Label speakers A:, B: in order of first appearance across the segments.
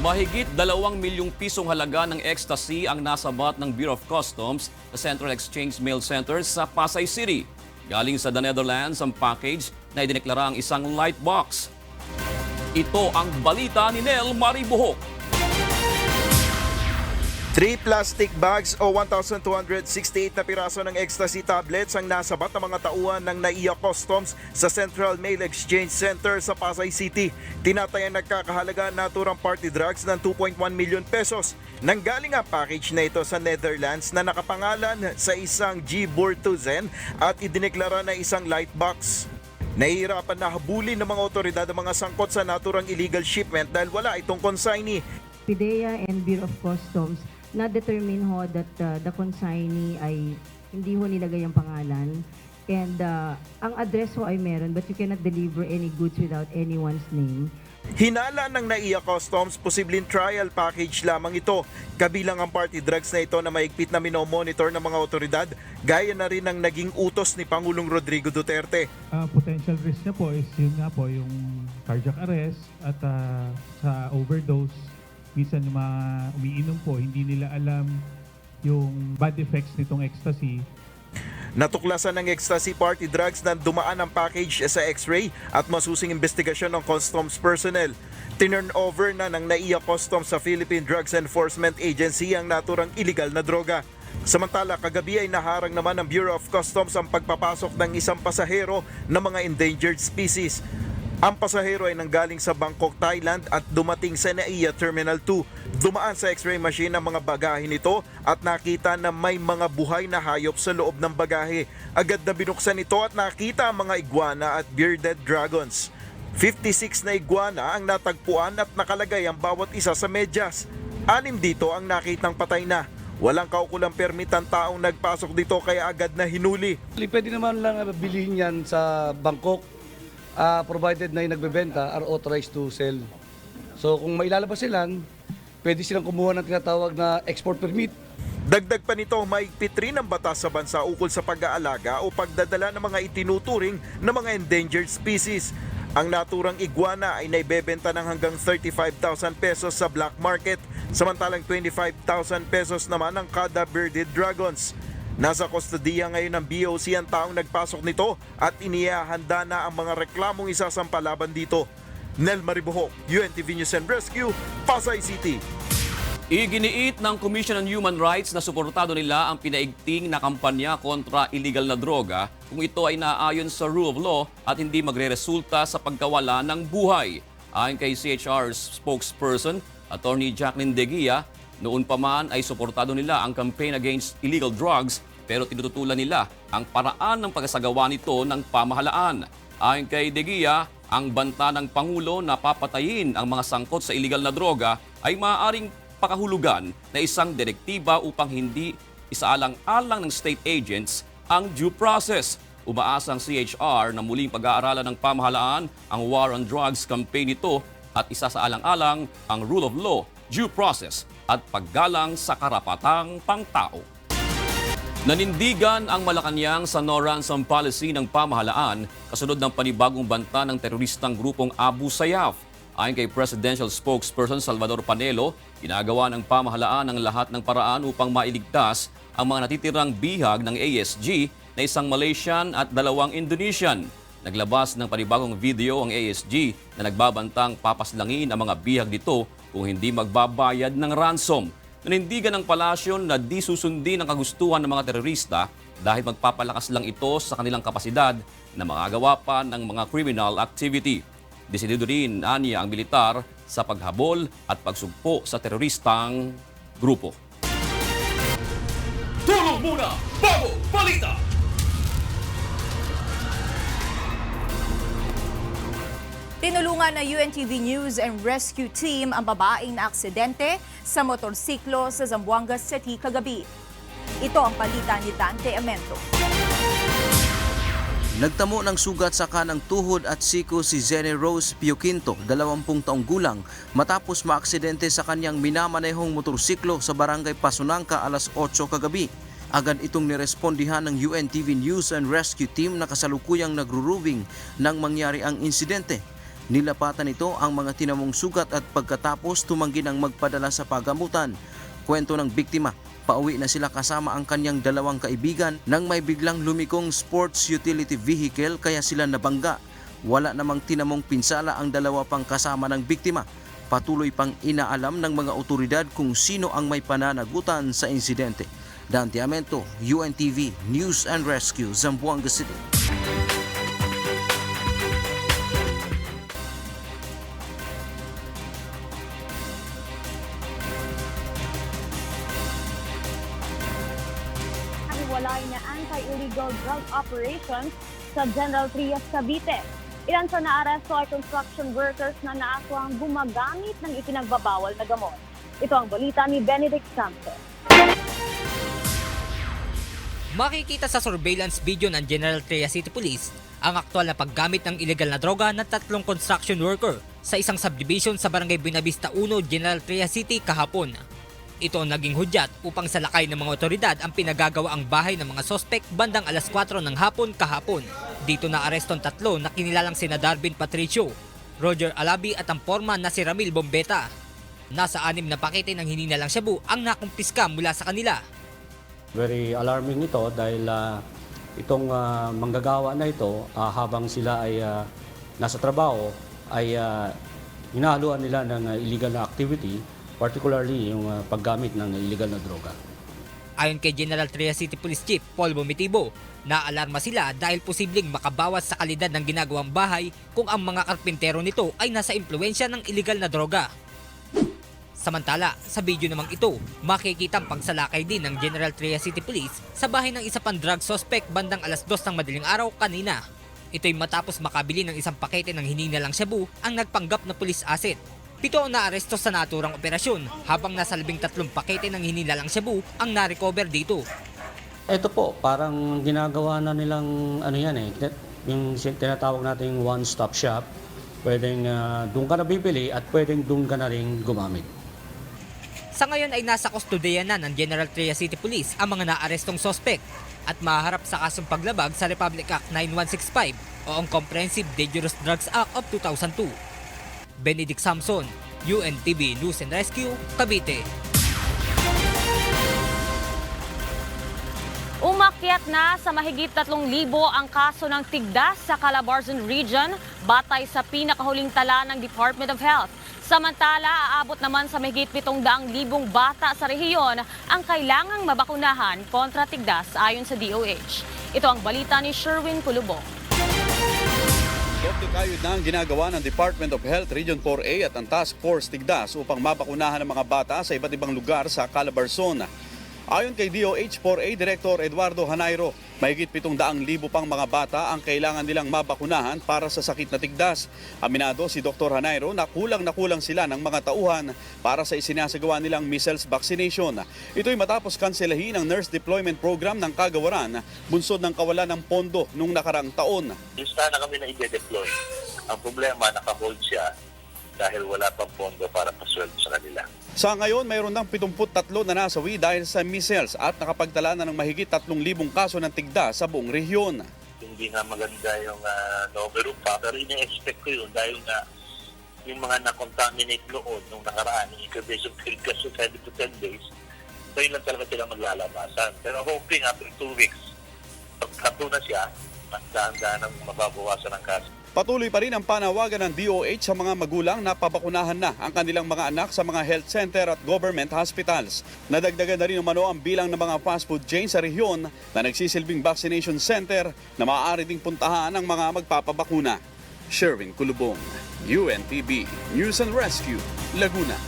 A: Mahigit 2 milyong pisong halaga ng ecstasy ang nasabat ng Bureau of Customs sa Central Exchange Mail Center sa Pasay City. Galing sa the Netherlands ang package na idineklara ang isang light box. Ito ang balita ni Nel Maribuhok.
B: 3 plastic bags o 1,268 na piraso ng ecstasy tablets ang nasabat ng mga tauhan ng NAIA Customs sa Central Mail Exchange Center sa Pasay City. Tinatayang nagkakahalaga naturang party drugs ng 2.1 milyon pesos. Nanggaling ang package na ito sa Netherlands na nakapangalan sa isang G. Bortuzen at idineklara na isang light box. Nahihirapan na habulin ng mga otoridad ang mga sangkot sa naturang illegal shipment dahil wala itong consignee.
C: PIDEA and Bureau of Customs na-determine ho that the consignee ay hindi ho nilagay ang pangalan. And ang address ho ay meron but you cannot deliver any goods without anyone's name.
B: Hinala ng NAIA Customs, posibleng trial package lamang ito. Kabilang ang party drugs na ito na mahigpit na minomonitor ng mga otoridad, gaya na rin ng naging utos ni Pangulong Rodrigo Duterte.
D: Potential risk niya po is yun nga po yung cardiac arrest at sa overdose. Minsan yung mga umiinom po, hindi nila alam yung bad effects nitong ecstasy.
B: Natuklasan ng ecstasy party drugs na dumaan ang package sa x-ray at masusing investigasyon ng customs personnel. Tinurn over na ng NAIA Customs sa Philippine Drugs Enforcement Agency ang naturang illegal na droga. Samantala, kagabi ay naharang naman ng Bureau of Customs ang pagpapasok ng isang pasahero ng mga endangered species. Ang pasahero ay nanggaling sa Bangkok, Thailand at dumating sa NAIA Terminal 2. Dumaan sa x-ray machine ang mga bagahe nito at nakita na may mga buhay na hayop sa loob ng bagahe. Agad na binuksan ito at nakita ang mga iguana at bearded dragons. 56 na iguana ang natagpuan at nakalagay ang bawat isa sa medyas. 6 dito ang nakitang patay na. Walang kaukulang permit ang taong nagpasok dito kaya agad na hinuli.
E: Pwede naman lang bilhin yan sa Bangkok. Provided na yung nagbebenta are authorized to sell. So kung mailalabas sila, pwede silang kumuha ng tinatawag na export permit.
B: Dagdag pa nito, mahigpit rin ang batas sa bansa ukol sa pag-aalaga o pagdadala ng mga itinuturing na mga endangered species. Ang naturang iguana ay naibebenta ng hanggang 35,000 pesos sa black market, samantalang 25,000 pesos naman ang kada bearded dragons. Nasa kustodiya ngayon ng BOC ang taong nagpasok nito at inihahanda na ang mga reklamong isasampa laban dito. Nel Maribuhok, UNTV News and Rescue, Pasay City.
A: Iginiit ng Commission on Human Rights na suportado nila ang pinaigting na kampanya kontra illegal na droga kung ito ay naayon sa rule of law at hindi magreresulta sa pagkawala ng buhay. Ayon kay CHR spokesperson, Attorney Jacqueline De Guia, noon pa man ay suportado nila ang campaign against illegal drugs pero tinututulan nila ang paraan ng pagsasagawa nito ng pamahalaan. Ayon kay De Guia, ang banta ng Pangulo na papatayin ang mga sangkot sa illegal na droga ay maaaring pakahulugan na isang direktiba upang hindi isaalang-alang ng state agents ang due process. Umaasa ang CHR na muling pag-aaralan ng pamahalaan ang War on Drugs campaign nito at isasaalang-alang ang rule of law, due process at paggalang sa karapatang pangtao. Nanindigan ang Malacanang sa no ransom policy ng pamahalaan kasunod ng panibagong banta ng teroristang grupong Abu Sayyaf. Ayon kay Presidential Spokesperson Salvador Panelo, ginagawa ng pamahalaan ang lahat ng paraan upang mailigtas ang mga natitirang bihag ng ASG na isang Malaysian at 2 Indonesian. Naglabas ng panibagong video ang ASG na nagbabantang papaslangin ang mga bihag nito kung hindi magbabayad ng ransom. Nanindigan ng palasyo na di susundin ang kagustuhan ng mga terorista dahil magpapalakas lang ito sa kanilang kapasidad na makagawa pa ng mga criminal activity. Desidido rin aniya ang militar sa paghabol at pagsugpo sa teroristang grupo. Tulong muna bago balita!
F: Tinulungan ng UNTV News and Rescue Team ang babaeng na aksidente sa motorsiklo sa Zamboanga City kagabi. Ito ang balita ni Dante Amento.
G: Nagtamo ng sugat sa kanang tuhod at siko si Zene Rose Pioquinto, 20 taong gulang, matapos maaksidente sa kanyang minamanehong motorsiklo sa barangay Pasunangka alas 8 kagabi. Agad itong nirespondihan ng UNTV News and Rescue Team na kasalukuyang nagro-roving nang mangyari ang insidente. Nilapatan nito ang mga tinamong sugat at pagkatapos tumanggi ng magpadala sa pagamutan. Kwento ng biktima, pauwi na sila kasama ang kanyang dalawang kaibigan nang may biglang lumikong sports utility vehicle kaya sila nabangga. Wala namang tinamong pinsala ang dalawa pang kasama ng biktima. Patuloy pang inaalam ng mga otoridad kung sino ang may pananagutan sa insidente. Dan Tiamento, UNTV News and Rescue, Zamboanga City.
H: Hiwalay na anti-illegal drug operations sa General Trias, Cavite. Ilan sa naaresto ay construction workers na naaswang gumagamit ng ipinagbabawal na gamot. Ito ang balita ni Benedict Sanchez.
I: Makikita sa surveillance video ng General Trias City Police ang aktwal na paggamit ng illegal na droga ng 3 construction worker sa isang subdivision sa Barangay Buenavista 1, General Trias City kahapon. Ito ang naging hudyat upang salakay ng mga otoridad ang pinagagawa ang bahay ng mga sospek bandang alas 4 ng hapon kahapon. Dito na arestong 3 na kinilalang sina Darvin Patricio, Roger Alabi at ang foreman na si Ramil Bombeta. Nasa 6 na pakete ng hininalang shabu ang nakumpiska mula sa kanila.
J: Very alarming ito dahil itong manggagawa na ito habang sila ay nasa trabaho ay hinahaluan nila ng illegal na activity, particularly yung paggamit ng illegal na droga.
I: Ayon kay General Trias City Police Chief Paul Bomitibo, naalarma sila dahil posibleng makabawas sa kalidad ng ginagawang bahay kung ang mga karpintero nito ay nasa impluensya ng illegal na droga. Samantala, sa video namang ito, makikita ang pagsalakay din ng General Trias City Police sa bahay ng isa pang drug suspect bandang alas 2 ng madaling araw kanina. Ito'y matapos makabili ng isang pakete ng hininalang shabu ang nagpanggap na police asset. 7 ang naaresto sa naturang operasyon habang nasa 13 pakete ng hinilalang shabu ang na-recover dito.
J: Ito po, parang ginagawa na nilang yung tinatawag nating one-stop shop. Pwedeng doon ka na bibili at pwedeng doon ka na rin gumamit.
I: Sa ngayon ay nasa kustodiya na ng General Trias City Police ang mga naarestong sospek at maharap sa kasong paglabag sa Republic Act 9165 o ang Comprehensive Dangerous Drugs Act of 2002. Benedict Samson, UNTV News and Rescue, Cavite.
H: Umakyat na sa mahigit 3,000 ang kaso ng tigdas sa Calabarzon Region batay sa pinakahuling tala ng Department of Health. Samantala, aabot naman sa mahigit 700,000 bata sa rehiyon ang kailangang mabakunahan kontra tigdas ayon sa DOH. Ito ang balita ni Sherwin Kulubong.
K: Doble kayod na ang ginagawa ng Department of Health Region 4A at ang Task Force Tigdas upang mabakunahan ang mga bata sa iba't ibang lugar sa Calabarzon. Ayon kay DOH 4A Director Eduardo Hanairo, mahigit 700,000 pang mga bata ang kailangan nilang mabakunahan para sa sakit na tigdas. Aminado si Dr. Hanairo na kulang sila ng mga tauhan para sa isinasagawa nilang measles vaccination. Ito'y matapos kanselahin ang nurse deployment program ng Kagawaran, bunsod ng kawalan ng pondo nung nakarang taon.
L: Gusto na kami na i-deploy. Ang problema, naka-hold siya dahil wala pang pondo para pasweldo sa kanila.
K: Sa ngayon, mayroon ng 73 na nasawi dahil sa measles at nakapagtala na ng mahigit 3,000 kaso ng tigdas sa buong rehiyon.
L: Hindi nga maganda yung numero pa, pero ina-expect ko yun dahil nga yung mga na-contaminate noon nung nakaraan, yung incubation period kasi 7 to 10 days, so yun lang talaga sila maglalabasan. Pero hoping after 2 weeks, pagkato na siya, mas daan-daan ang mababawasan ng kaso.
K: Patuloy pa rin ang panawagan ng DOH sa mga magulang na pabakunahan na ang kanilang mga anak sa mga health center at government hospitals. Nadagdagan na rin umano ang bilang ng mga fast food chains sa rehiyon na nagsisilbing vaccination center na maaari ding puntahan ng mga magpapabakuna. Sherwin Kulubong, UNTV News and Rescue, Laguna.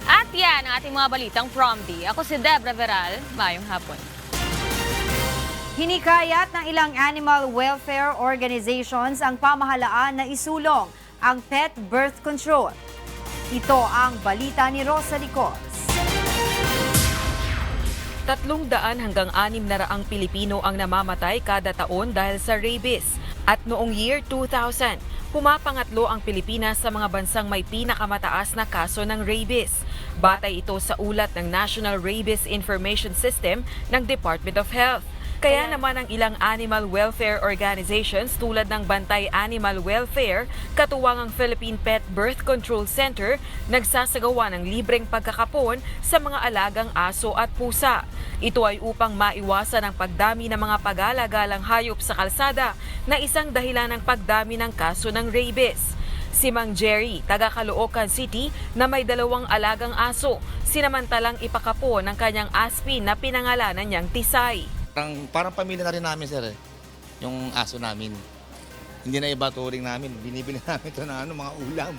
H: At yan ang ating mga balitang Promdi. Ako si Debra Veral. Mayong hapon.
M: Hinikayat ng ilang animal welfare organizations ang pamahalaan na isulong ang pet birth control. Ito ang balita ni Rosa Licos.
N: 300 hanggang 600 Pilipino ang namamatay kada taon dahil sa rabies. At noong year 2000, pumapangatlo ang Pilipinas sa mga bansang may pinakamataas na kaso ng rabies. Batay ito sa ulat ng National Rabies Information System ng Department of Health. Kaya naman ang ilang animal welfare organizations tulad ng Bantay Animal Welfare, katuwang ang Philippine Pet Birth Control Center, nagsasagawa ng libreng pagkakapon sa mga alagang aso at pusa. Ito ay upang maiwasan ang pagdami ng mga pag-alagalang hayop sa kalsada na isang dahilan ng pagdami ng kaso ng rabies. Si Mang Jerry, taga Caloocan City, na may 2 alagang aso, sinamantalang ipakapon ng kanyang aspin na pinangalanan niyang Tisay.
O: Parang pamilya na rin namin, sir, yung aso namin. Hindi na iba turing namin. Binibili namin ito na mga ulam.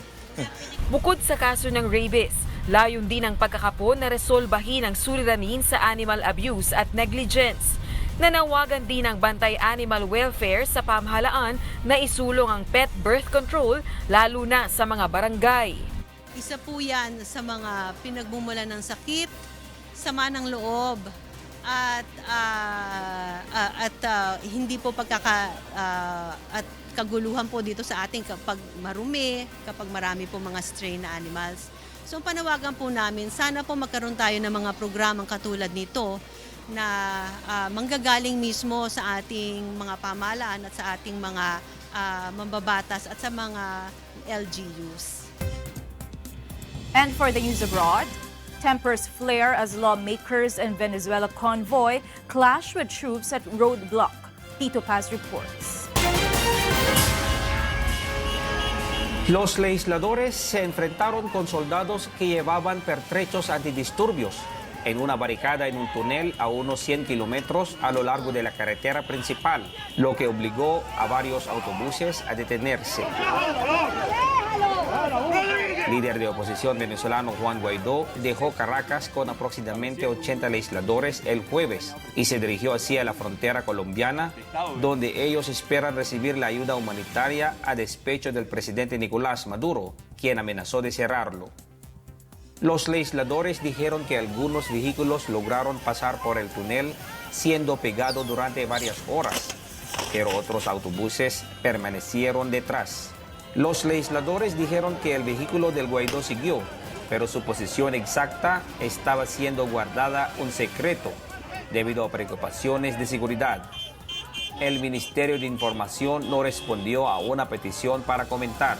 N: Bukod sa kaso ng rabies, layon din ang pagkakapon na resolbahin ang suliranin sa animal abuse at negligence. Nanawagan din ang Bantay Animal Welfare sa pamahalaan na isulong ang pet birth control lalo na sa mga barangay.
P: Isa po yan sa mga pinagmumula ng sakit, sama ng loob, at hindi po at kaguluhan po dito sa ating kapag marumi, kapag marami po mga stray na animals. So panawagan po namin, sana po magkaroon tayo ng mga programang katulad nito na manggagaling mismo sa ating mga pamahalaan at sa ating mga mambabatas at sa mga LGUs.
F: And for the news abroad, tempers flare as lawmakers and Venezuela convoy clash with troops at roadblock. Tito Paz reports.
Q: Los legisladores se enfrentaron con soldados que llevaban pertrechos antidisturbios en una barricada en un túnel a unos 100 kilómetros a lo largo de la carretera principal, lo que obligó a varios autobuses a detenerse. Líder de oposición venezolano Juan Guaidó dejó Caracas con aproximadamente 80 legisladores el jueves y se dirigió hacia la frontera colombiana, donde ellos esperan recibir la ayuda humanitaria a despecho del presidente Nicolás Maduro, quien amenazó de cerrarlo. Los legisladores dijeron que algunos vehículos lograron pasar por el túnel siendo pegados durante varias horas, pero otros autobuses permanecieron detrás. Los legisladores dijeron que el vehículo del Guaidó siguió, pero su posición exacta estaba siendo guardada un secreto debido a preocupaciones de seguridad. El Ministerio de Información no respondió a una petición para comentar.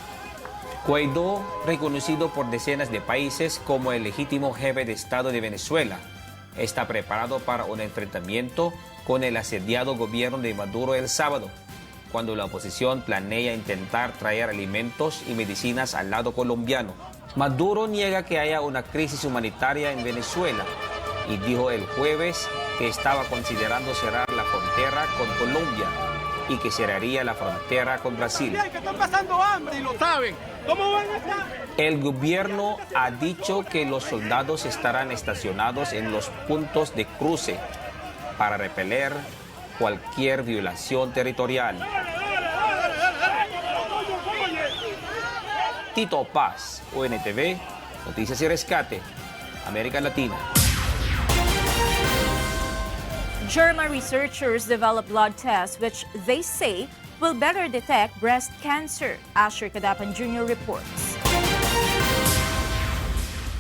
Q: Guaidó, reconocido por decenas de países como el legítimo jefe de Estado de Venezuela, está preparado para un enfrentamiento con el asediado gobierno de Maduro el sábado, cuando la oposición planea intentar traer alimentos y medicinas al lado colombiano. Maduro niega que haya una crisis humanitaria en Venezuela y dijo el jueves que estaba considerando cerrar la frontera con Colombia y que cerraría la frontera con Brasil.
R: Que están pasando hambre y lo saben. ¿Cómo van a estar?
Q: El gobierno ha dicho que los soldados estarán estacionados en los puntos de cruce para repeler cualquier violación territorial. Tito Paz, UNTV, Noticias y Rescate, América Latina.
F: German researchers develop blood tests which they say will better detect breast cancer. Asher Kadapan Jr. reports.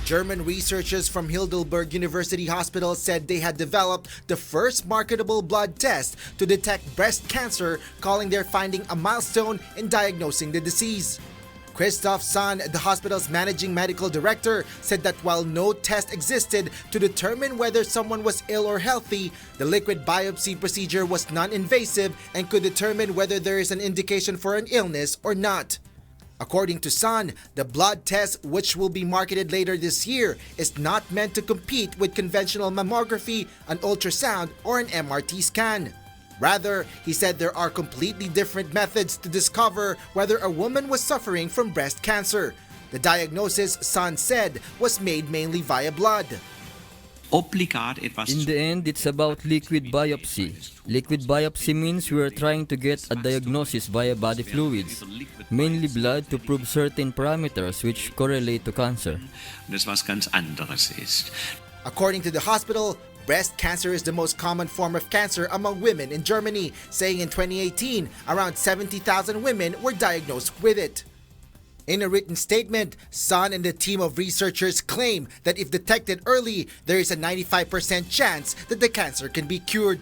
S: German researchers from Heidelberg University Hospital said they had developed the first marketable blood test to detect breast cancer, calling their finding a milestone in diagnosing the disease. Christoph Sahn, the hospital's managing medical director, said that while no test existed to determine whether someone was ill or healthy, the liquid biopsy procedure was non-invasive and could determine whether there is an indication for an illness or not. According to Sahn, the blood test, which will be marketed later this year, is not meant to compete with conventional mammography, an ultrasound, or an MRT scan. Rather, he said there are completely different methods to discover whether a woman was suffering from breast cancer. The diagnosis, Sahn said, was made mainly via blood.
T: In the end, it's about liquid biopsy. Liquid biopsy means we are trying to get a diagnosis via body fluids, mainly blood, to prove certain parameters which correlate to cancer.
S: According to the hospital, breast cancer is the most common form of cancer among women in Germany, saying in 2018, around 70,000 women were diagnosed with it. In a written statement, Sahn and the team of researchers claim that if detected early, there is a 95% chance that the cancer can be cured.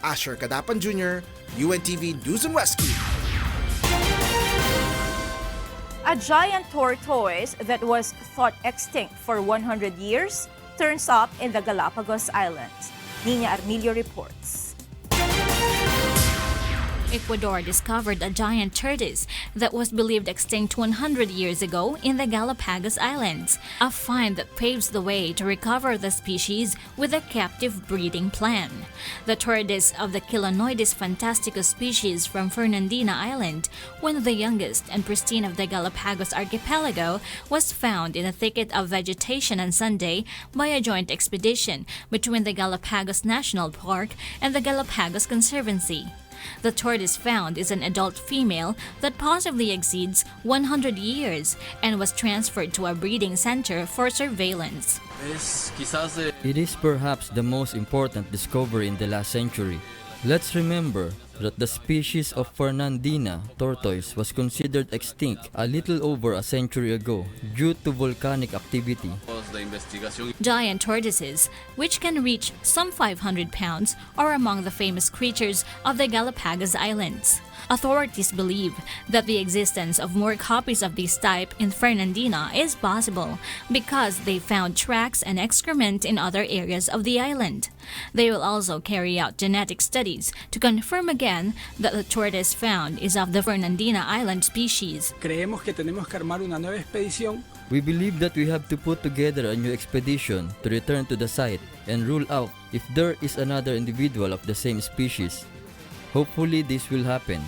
S: Asher Kadapan Jr., UNTV News and Rescue.
F: A giant tortoise that was thought extinct for 100 years turns up in the Galapagos Islands. Nina Armilio reports.
U: Ecuador discovered a giant tortoise that was believed extinct 100 years ago in the Galapagos Islands, a find that paves the way to recover the species with a captive breeding plan. The tortoise of the Chilonoidis fantasticus species from Fernandina Island, one of the youngest and pristine of the Galapagos archipelago, was found in a thicket of vegetation on Sunday by a joint expedition between the Galapagos National Park and the Galapagos Conservancy. The tortoise found is an adult female that possibly exceeds 100 years and was transferred to a breeding center for surveillance.
T: It is perhaps the most important discovery in the last century. Let's remember that the species of Fernandina tortoise was considered extinct a little over a century ago due to volcanic activity.
U: Giant tortoises, which can reach some 500 pounds, are among the famous creatures of the Galapagos Islands. Authorities believe that the existence of more copies of this type in Fernandina is possible because they found tracks and excrement in other areas of the island. They will also carry out genetic studies to confirm again that the tortoise found is of the Fernandina Island species.
R: Creemos que tenemos que armar una nueva expedición.
T: We believe that we have to put together a new expedition to return to the site and rule out if there is another individual of the same species. Hopefully this will happen.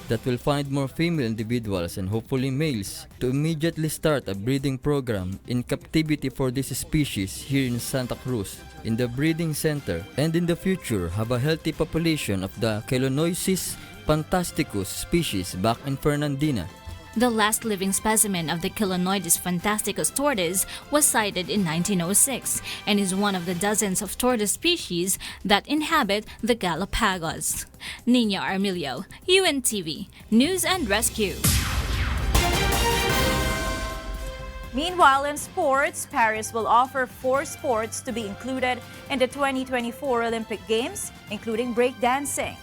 T: That will find more female individuals and hopefully males to immediately start a breeding program in captivity for this species here in Santa Cruz in the breeding center, and in the future have a healthy population of the Chilonoidis fantasticus species back in Fernandina.
U: The last living specimen of the Chilonoidis fantasticus tortoise was sighted in 1906 and is one of the dozens of tortoise species that inhabit the Galapagos. Nina Armilio, UNTV, News and Rescue.
F: Meanwhile, in sports, Paris will offer 4 sports to be included in the 2024 Olympic Games, including breakdancing.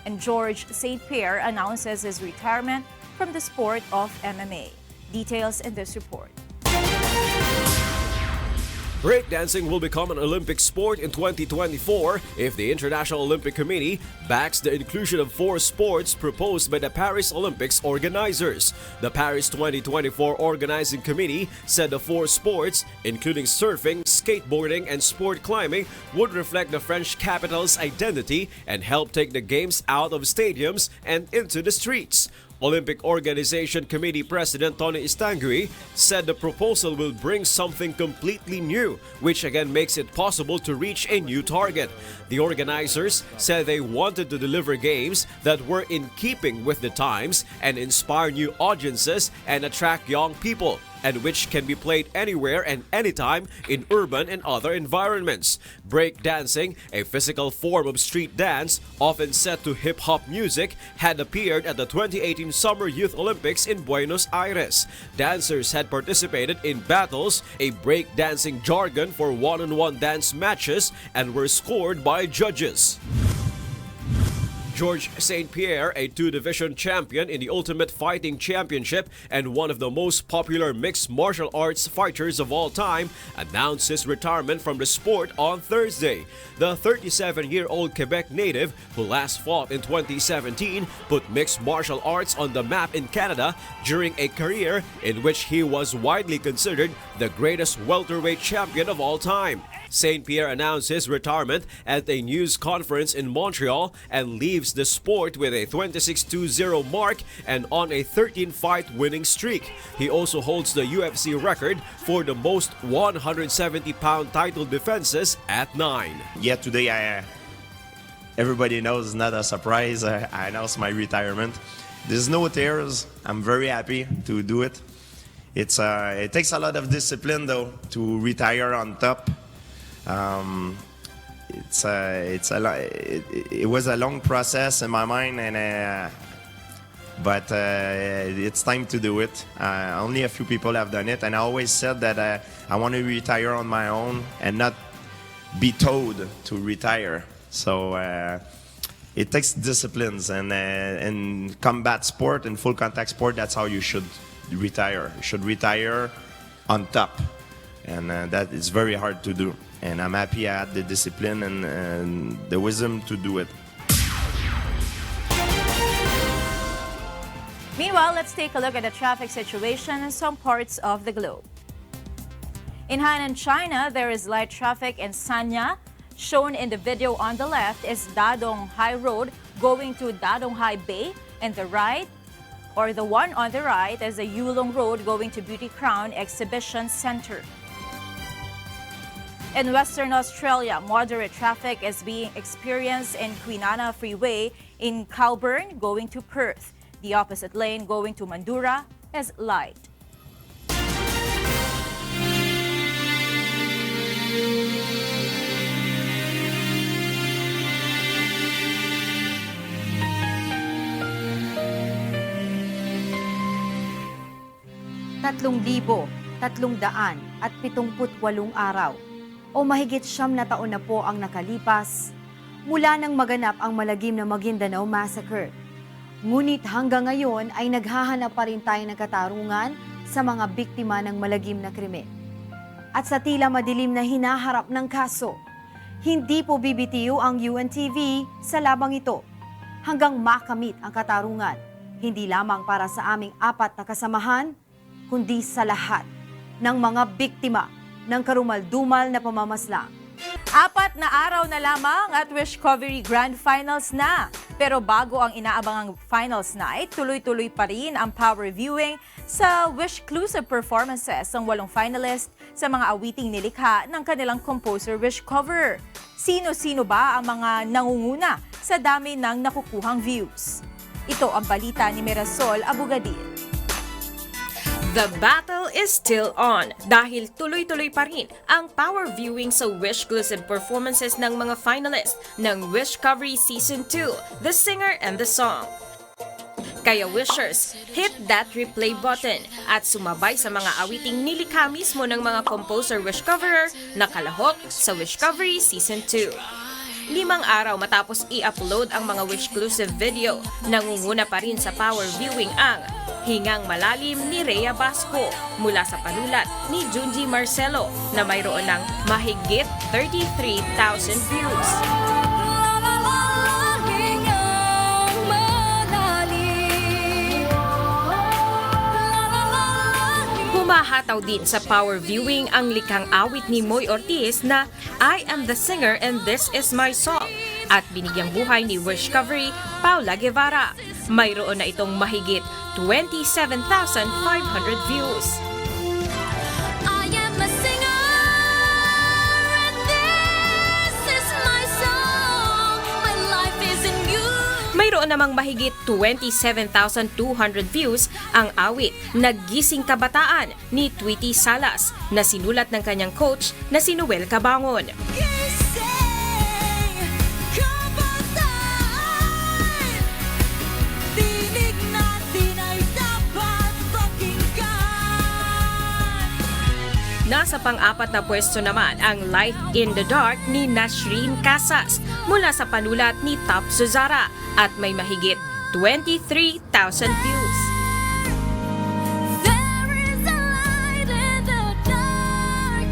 F: And George St. Pierre announces his retirement from the sport of MMA. Details in this report.
V: Breakdancing will become an Olympic sport in 2024 if the International Olympic Committee backs the inclusion of 4 sports proposed by the Paris Olympics organizers. The Paris 2024 Organizing Committee said the 4 sports, including surfing, skateboarding, and sport climbing, would reflect the French capital's identity and help take the games out of stadiums and into the streets. Olympic Organization Committee President Tony Estanguy said the proposal will bring something completely new, which again makes it possible to reach a new target. The organizers said they wanted to deliver games that were in keeping with the times and inspire new audiences and attract young people, and which can be played anywhere and anytime in urban and other environments. Breakdancing, a physical form of street dance often set to hip-hop music, had appeared at the 2018 Summer Youth Olympics in Buenos Aires. Dancers had participated in battles, a breakdancing jargon for one-on-one dance matches, and were scored by judges. George St. Pierre, a 2-division champion in the Ultimate Fighting Championship and one of the most popular mixed martial arts fighters of all time, announced his retirement from the sport on Thursday. The 37-year-old Quebec native, who last fought in 2017, put mixed martial arts on the map in Canada during a career in which he was widely considered the greatest welterweight champion of all time. St. Pierre announced his retirement at a news conference in Montreal and leaves the sport with a 26-2-0 mark and on a 13-fight winning streak. He also holds the UFC record for the most 170-pound title defenses at 9.
W: Yet today, everybody knows it's not a surprise. I announced my retirement. There's no tears. I'm very happy to do it. It takes a lot of discipline, though, to retire on top. It was a long process in my mind, but it's time to do it. Only a few people have done it, and I always said that I want to retire on my own and not be told to retire. So it takes disciplines, and in combat sport and full contact sport, that's how you should retire. You should retire on top, and that is very hard to do. And I'm happy I had the discipline and the wisdom to do it.
F: Meanwhile, let's take a look at the traffic situation in some parts of the globe. In Hainan, China, there is light traffic in Sanya. Shown in the video on the left is Dadong Hai Road going to Dadong Hai Bay, and the one on the right is the Yulong Road going to Beauty Crown Exhibition Center. In Western Australia, moderate traffic is being experienced in Kwinana Freeway in Calburn going to Perth. The opposite lane going to Mandurah is light.
M: Tatlong 378 araw o mahigit 9 na taon na po ang nakalipas mula nang maganap ang malagim na Maguindanao Massacre. Ngunit hanggang ngayon ay naghahanap pa rin tayo ng katarungan sa mga biktima ng malagim na krimen. At sa tila madilim na hinaharap ng kaso, hindi po bibitiw ang UNTV sa labang ito hanggang makamit ang katarungan, hindi lamang para sa aming 4 na kasamahan, kundi sa lahat ng mga biktima ng karumal-dumal na pamamaslang.
F: 4 na araw na lamang at Wishcovery Grand Finals na. Pero bago ang inaabangang Finals Night, tuloy-tuloy pa rin ang power viewing sa Wishclusive performances ng 8 finalist sa mga awiting nilikha ng kanilang composer Wishcoverer. Sino-sino ba ang mga nangunguna sa dami ng nakukuhang views? Ito ang balita ni Mirasol Abugadir.
C: The battle is still on dahil tuloy-tuloy pa rin ang power viewing sa Wishclusive performances ng mga finalist ng Wishcovery Season 2, The Singer and the Song. Kaya wishers, hit that replay button at sumabay sa mga awiting nilikha mismo ng mga composer Wishcoverer na kalahok sa Wishcovery Season 2. 5 araw matapos i-upload ang mga Wishclusive video, nangunguna pa rin sa power viewing ang Hingang Malalim ni Rhea Basco mula sa panulat ni Junji Marcelo na mayroon ng mahigit 33,000 views. Humahataw din sa power viewing ang likhang awit ni Moy Ortiz na I Am the Singer and This Is My Song at binigyang buhay ni Wishcovery Paula Guevara. Mayroon na itong mahigit 27,500 views.
D: I am a singer and this is my song. My life is in you.
C: Mayroon namang mahigit 27,200 views ang awit Naggising Kabataan ni Tweety Salas na sinulat ng kanyang coach na si Noel Cabangon. Nasa pang-4 na pwesto naman ang Light in the Dark ni Nashreen Casas mula sa panulat ni Top Suzara at may mahigit 23,000 views.
D: There is a light in the dark.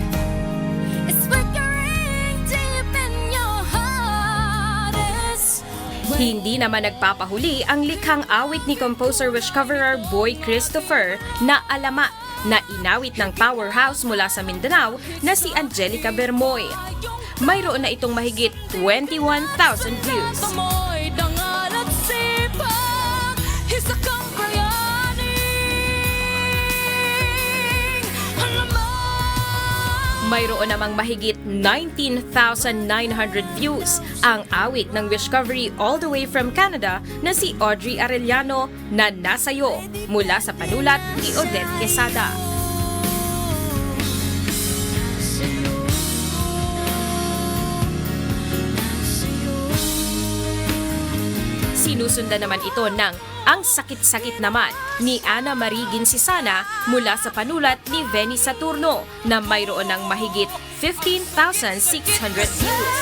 D: It's flickering deep in your heart.
C: Hindi naman nagpapahuli ang likhang awit ni composer Wishcoverer Boy Christopher na Alamat na inawit ng powerhouse mula sa Mindanao na si Angelica Bermoy. Mayroon na itong mahigit 21,000 views. Mayroon namang mahigit 19,900 views ang awit ng Wishcovery All the Way from Canada na si Audrey Arellano na Nasayo mula sa panulat ni Odette Quesada. Sinusundan naman ito ng Ang Sakit-Sakit Naman ni Ana Marie Ginsisana mula sa panulat ni Venny Saturno na mayroon ng mahigit 15,600 views.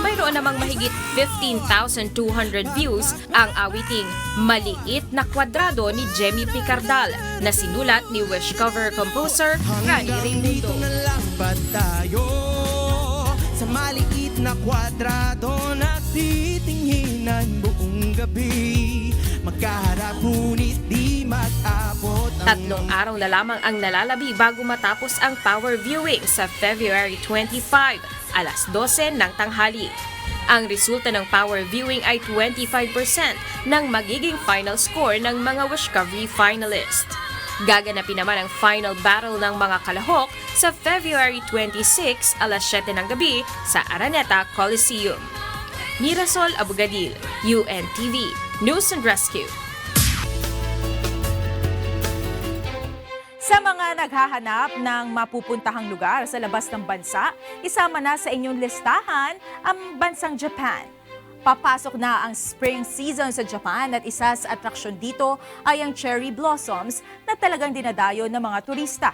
C: Mayroon namang mahigit 15,200 views ang awiting Maliit na Kwadrado ni Jemmy Picardal na sinulat ni Wish cover composer Rani Raimundo.
A: Tayo sa maliit na kwadrado na titinginan buong gabi, magkaharap ngunit di mag-abot.
C: 3 araw na lamang ang nalalabi bago matapos ang power viewing sa February 25, alas 12 ng tanghali. Ang resulta ng power viewing ay 25% ng magiging final score ng mga Wishcovery finalists. Gaganapin naman ang final battle ng mga kalahok sa February 26, alas 7 ng gabi sa Araneta Coliseum. Mirasol Abugadil, UNTV, News and Rescue.
F: Sa mga naghahanap ng mapupuntahang lugar sa labas ng bansa, isama na sa inyong listahan ang bansang Japan. Papasok na ang spring season sa Japan at isa sa atraksyon dito ay ang cherry blossoms na talagang dinadayo ng mga turista.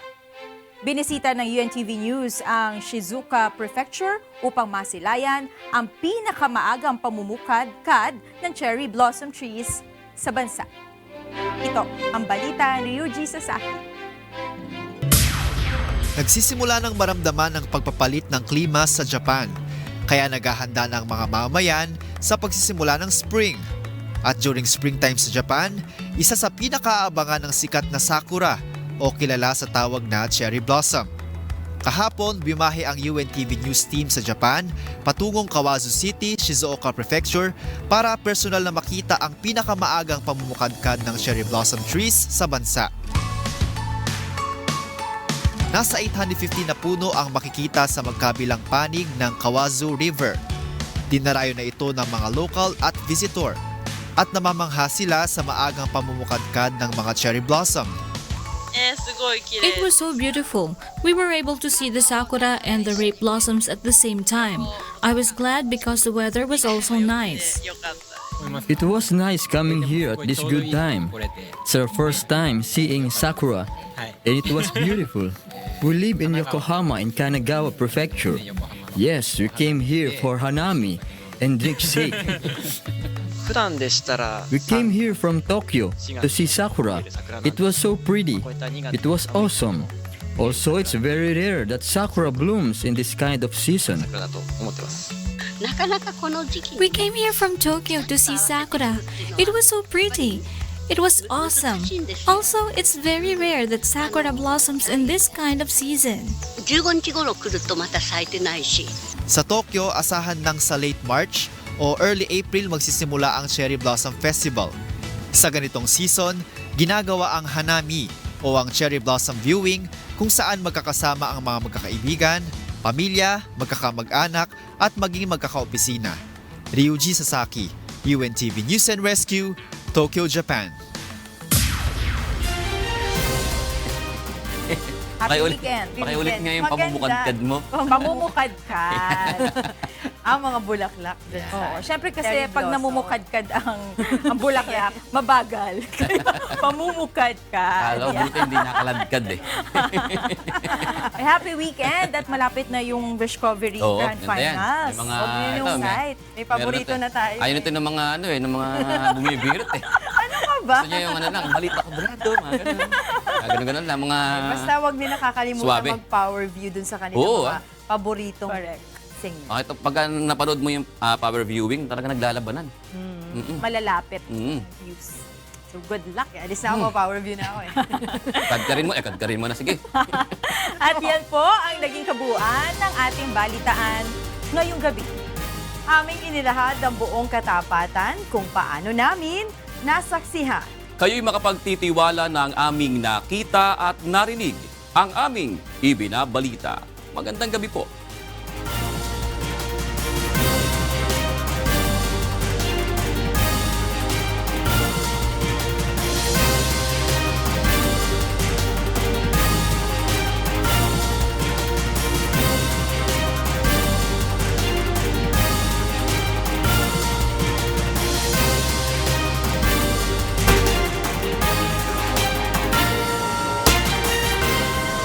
F: Binisita ng UNTV News ang Shizuoka Prefecture upang masilayan ang pinakamaagang pamumukadkad ng cherry blossom trees sa bansa. Ito ang balita ni Ryuji Sasaki.
B: Nagsisimula ng maramdaman ang pagpapalit ng klima sa Japan, kaya naghahanda ng mga mamamayan sa pagsisimula ng spring. At during springtime sa Japan, isa sa pinakaabangan ng sikat na sakura o kilala sa tawag na cherry blossom. Kahapon, bimahe ang UNTV News team sa Japan patungong Kawazu City, Shizuoka Prefecture para personal na makita ang pinakamaagang pamumukadkad ng cherry blossom trees sa bansa. Nasa 850 na puno ang makikita sa magkabilang panig ng Kawazu River. Dinarayo na ito ng mga local at visitor at namamangha sila sa maagang pamumukadkad ng mga cherry blossom.
U: It was so beautiful. We were able to see the sakura and the rape blossoms at the same time. I was glad because the weather was also nice.
T: It was nice coming here at this good time. It's our first time seeing sakura, and it was beautiful. We live in Yokohama in Kanagawa Prefecture. Yes, we came here for hanami and drink sake. We came here from Tokyo to see sakura. It was so pretty. It was awesome. Also, it's very rare that sakura blooms in this kind of season.
U: We came here from Tokyo to see sakura. It was so pretty. It was awesome. Also, it's very rare that sakura blossoms in this kind of season.
B: Sa Tokyo, asahan ng sa late March o early April magsisimula ang Cherry Blossom Festival. Sa ganitong season, ginagawa ang hanami o ang cherry blossom viewing kung saan magkakasama ang mga magkakaibigan, pamilya, magkakamag-anak at maging magkakaopisina. Ryuji Sasaki, UNTV News and Rescue, Tokyo, Japan.
F: Happy weekend.
E: Pakiulit nga yung pamumukadkad mo.
F: Pamumukadkad.
M: Ang mga bulaklak dun.
F: Oo. Siyempre kasi
M: Cherry
F: pag
M: blossom.
F: namumukadkad ang bulaklak, mabagal. Kaya pamumukadkad.
E: Alam mo, hindi nakaladkad eh.
F: Ay, happy weekend at malapit na yung Wishcovery
E: Oo,
F: Grand
E: ganda yan.
F: Finals.
E: May mga,
F: Huwag
E: ito,
F: yung
E: may-
F: site.
M: May paborito
E: Meron
M: na tayo.
E: Ayun ito ng mga ng mga bumibirot eh.
M: Ano ka ba?
E: Gusto niya yung lang, balit ako brato, mga ganun. Ganun lang, mga...
M: Basta wag din nakakalimutan
E: Suwabe.
M: mag-power view dun sa kanila
E: Oo,
M: mga paboritong singer.
E: Okay, ito, pagka napanood mo yung power viewing, talaga naglalabanan.
F: Malalapit
E: Mm.
F: views.
M: So good luck. Alis na ako, power view na ako eh.
E: Kadkarin mo na, sige.
F: At yan po ang naging kabuuan ng ating balitaan ngayong gabi.
M: Aming inilahad ang buong katapatan kung paano namin nasaksihan.
X: Kayo'y makapagtitiwala ng aming nakita at narinig, ang aming ibinabalita. Magandang gabi po.